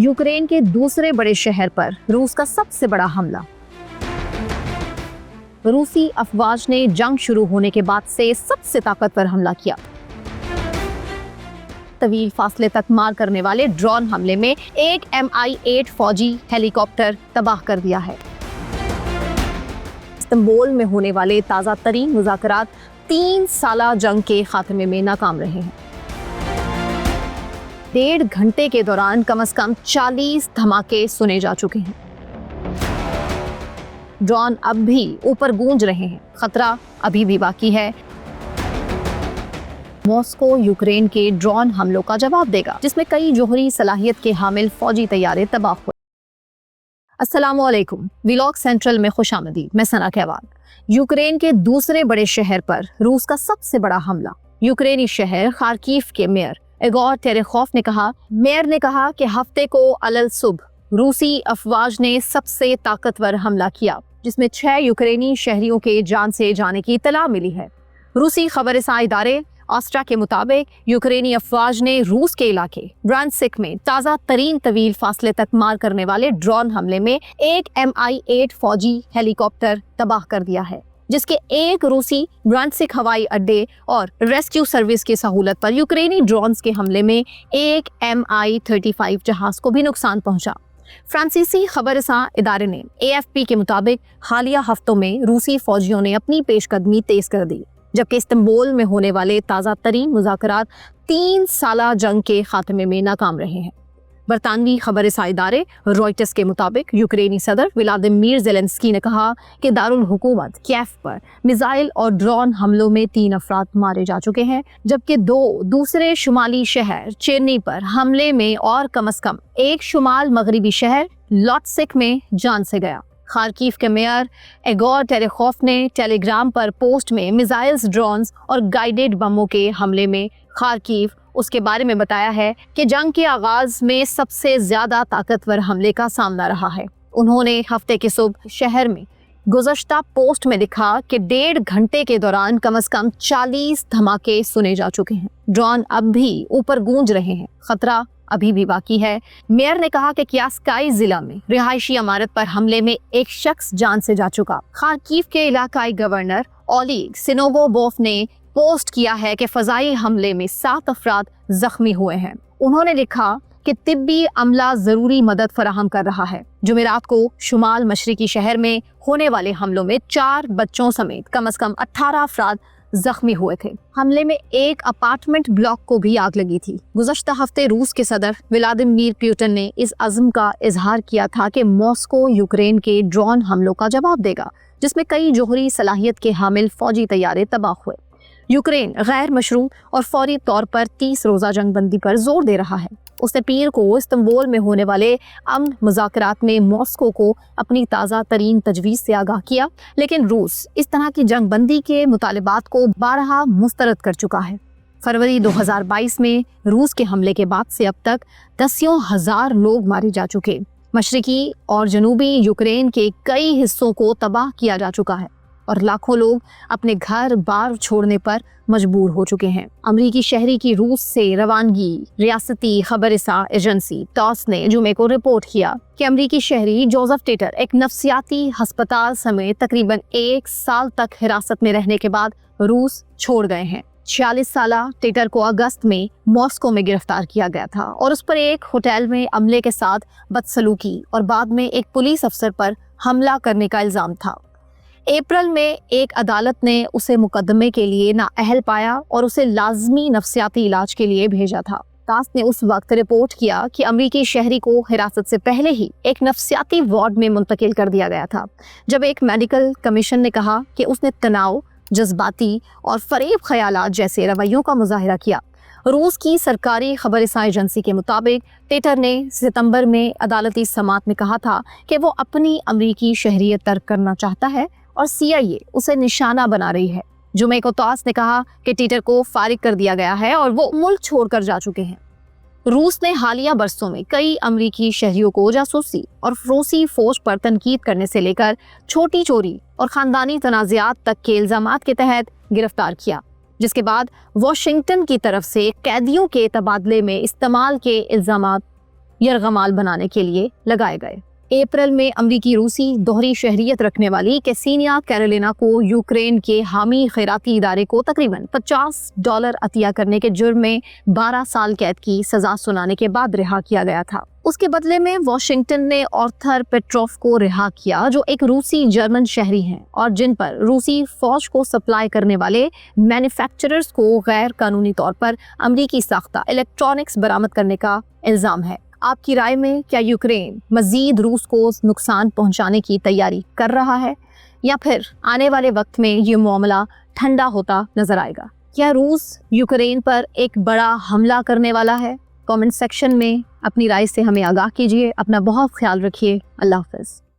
Ukraine के दूसरे बड़े शहर पर रूस का सबसे बड़ा हमला। रूसी अफवाज ने जंग शुरू होने के बाद से सबसे ताकतवर हमला किया। तवील फासले तक मार करने वाले ड्रोन हमले में एक MI-8 फौजी हेलीकॉप्टर तबाह कर दिया है। इस्तांबुल में होने वाले ताज़ा तरीन मुज़ाकरात 3 साला जंग के खात्मे में नाकाम रहे हैं। 1.5 घंटे के दौरान कम से कम 40 धमाके सुने जा चुके हैं। ड्रोन अब भी ऊपर गूंज रहे हैं, खतरा अभी भी बाकी है। मॉस्को यूक्रेन के ड्रोन हमलों का जवाब देगा, जिसमें कई जोहरी सलाहियत के हामिल फौजी तैयारे तबाह हुए। अस्सलामु अलैकुम, व्लॉग सेंट्रल में खुशामदीद। मैं सना कहवान। यूक्रेन के दूसरे बड़े शहर पर रूस का सबसे बड़ा हमला। यूक्रेनी शहर खार्किव के मेयर इगोर तेरेखोव ने कहा कि हफ्ते को अलल सुबह रूसी अफवाज ने सबसे ताकतवर हमला किया, जिसमें 6 यूक्रेनी शहरियों के जान से जाने की इत्तला मिली है। रूसी खबरसां इदारे ऑस्ट्रा के मुताबिक यूक्रेनी अफवाज ने रूस के इलाके ब्रांसिक में ताज़ा तरीन तवील फासले तक मार करने वाले ड्रोन हमले में एक MI-8 फौजी हेलीकॉप्टर तबाह कर दिया है, जिसके एक रूसी ब्रांसिक हवाई अड्डे और रेस्क्यू सर्विस की सहूलत पर यूक्रेनी ड्रोन्स के हमले में एक MI-35 जहाज को भी नुकसान पहुंचा। फ्रांसीसी खबरसां इदारे ने AFP के मुताबिक हालिया हफ्तों में रूसी फौजियों ने अपनी पेशकदमी तेज कर दी, जबकि इस्तांबुल में होने वाले ताज़ा तरीन मुज़ाकरात 3 साला जंग के खात्मे में नाकाम रहे हैं। बरतानवी खबरसां इदारे रॉयटर्स के मुताबिक यूक्रेनी सदर व्लादिमीर ज़ेलेंस्की ने कहा कि दारुल हुकूमत कीव पर मिसाइल और ड्रोन हमलों में 3 अफराद मारे जा चुके हैं, जबकि 2 दूसरे शुमाली शहर चेरनी पर हमले में और कम से कम एक शुमाल मगरबी शहर लॉट्सिक में जान से गया। खार्किव के मेयर इगोर तेरेखोव ने टेलीग्राम पर पोस्ट में मिसाइल्स, ड्रोन्स और गाइडेड बमों के हमले में खार्किव उसके बारे में बताया है कि जंग के आगाज में सबसे ज्यादा ताकतवर हमले का सामना रहा है। उन्होंने हफ्ते की सुबह शहर में गुज़श्ता पोस्ट में लिखा कि 1.5 घंटे के दौरान कम से कम 40 धमाके सुने जा चुके हैं। ड्रोन अब भी ऊपर गूंज रहे हैं, खतरा अभी भी बाकी है। मेयर ने कहा कि क्यास्काई जिला में रिहायशी इमारत पर हमले में एक शख्स जान से जा चुका। खार्किव के इलाकाई गवर्नर ओलेग सिनोगोबोव ने पोस्ट किया है कि फजाई हमले में 7 अफराद जख्मी हुए हैं। उन्होंने लिखा कि तिब्बी अमला जरूरी मदद फराहम कर रहा है। जुमेरात को शुमाल मशरिकी शहर में होने वाले हमलों में 4 बच्चों समेत कम से कम 18 अफराद जख्मी हुए थे। हमले में एक अपार्टमेंट ब्लॉक को भी आग लगी थी। गुज़श्ता हफ्ते रूस के सदर व्लादिमीर पुतिन ने इस अज़्म का इजहार किया था कि मॉस्को यूक्रेन के ड्रोन हमलों का जवाब देगा, जिसमें कई जोहरी सलाहियत के हामिल फौजी तैयारे तबाह हुए। यूक्रेन गैर मशरूम और फौरी तौर पर 30 रोज़ा जंग बंदी पर जोर दे रहा है। उसने पीर को इस्तांबुल में होने वाले अमन मुज़ाकरात में मॉस्को को अपनी ताज़ा तरीन तजवीज़ से आगाह किया, लेकिन रूस इस तरह की जंग बंदी के मुतालिबात को बारहा मुस्तरद कर चुका है। फरवरी 2022 में रूस के हमले के बाद से अब तक दसियों हजार लोग मारे जा चुके। मशरिकी और जनूबी यूक्रेन के कई हिस्सों को तबाह किया जा चुका है और लाखों लोग अपने घर बार छोड़ने पर मजबूर हो चुके हैं। अमरीकी शहरी की रूस से रवानगी रियासती खबरसां एजेंसी टॉस ने जुमे को रिपोर्ट किया कि अमरीकी शहरी जोसेफ टेटर एक नफ्सियाती अस्पताल समेत तकरीबन 1 साल तक हिरासत में रहने के बाद रूस छोड़ गए हैं। 46 साला टेटर को अगस्त में मॉस्को में गिरफ्तार किया गया था और उस पर एक होटल में अमले के साथ बदसलूकी और बाद में एक पुलिस अफसर पर हमला करने का इल्जाम था। अप्रैल में एक अदालत ने उसे मुकदमे के लिए नाअहल पाया और उसे लाजमी नफ्सियाती इलाज के लिए भेजा था। तास ने उस वक्त रिपोर्ट किया कि अमरीकी शहरी को हिरासत से पहले ही एक नफ्सियाती वार्ड में मुंतकिल कर दिया गया था, जब एक मेडिकल कमीशन ने कहा कि उसने तनाव, जज्बाती और फरेब ख्यालात जैसे रवैयों का मुजाहिरा किया। रूस की सरकारी खबरसां एजेंसी के मुताबिक टेटर ने सितंबर में अदालती समाअत में कहा था कि वो अपनी अमरीकी शहरियत तर्क करना चाहता है और CIA उसे निशाना बना रही है। जुमे को तास ने कहा कि टेटर को फारिग कर दिया गया है और वो मुल्क छोड़कर जा चुके हैं। रूस ने हालिया बरसों में कई अमरीकी शहरियों को जासूसी और रूसी फौज पर तनकीद करने से लेकर छोटी चोरी और खानदानी तनाज़ात तक के इल्जामात के तहत गिरफ्तार किया, जिसके बाद वॉशिंगटन की तरफ से कैदियों के तबादले में इस्तेमाल के इल्जामात یرغمال بنانے کے لیے لگائے گئے۔ اپریل میں امریکی روسی دوہری شہریت رکھنے والی کیسینیا کیرولینا کو یوکرین کے حامی خیراتی ادارے کو تقریباً $50 عطیہ کرنے کے جرم میں 12 سال قید کی سزا سنانے کے بعد رہا کیا گیا تھا۔ اس کے بدلے میں واشنگٹن نے آرتھر پیٹروف کو رہا کیا، جو ایک روسی جرمن شہری ہیں اور جن پر روسی فوج کو سپلائی کرنے والے مینوفیکچررز کو غیر قانونی طور پر امریکی ساختہ الیکٹرانکس برآمد کرنے کا الزام ہے۔ آپ کی رائے میں کیا یوکرین مزید روس کو نقصان پہنچانے کی تیاری کر رہا ہے، یا پھر آنے والے وقت میں یہ معاملہ ٹھنڈا ہوتا نظر آئے گا؟ کیا روس یوکرین پر ایک بڑا حملہ کرنے والا ہے؟ کامنٹ سیکشن میں اپنی رائے سے ہمیں آگاہ کیجیے۔ اپنا بہت خیال رکھیے۔ اللہ حافظ۔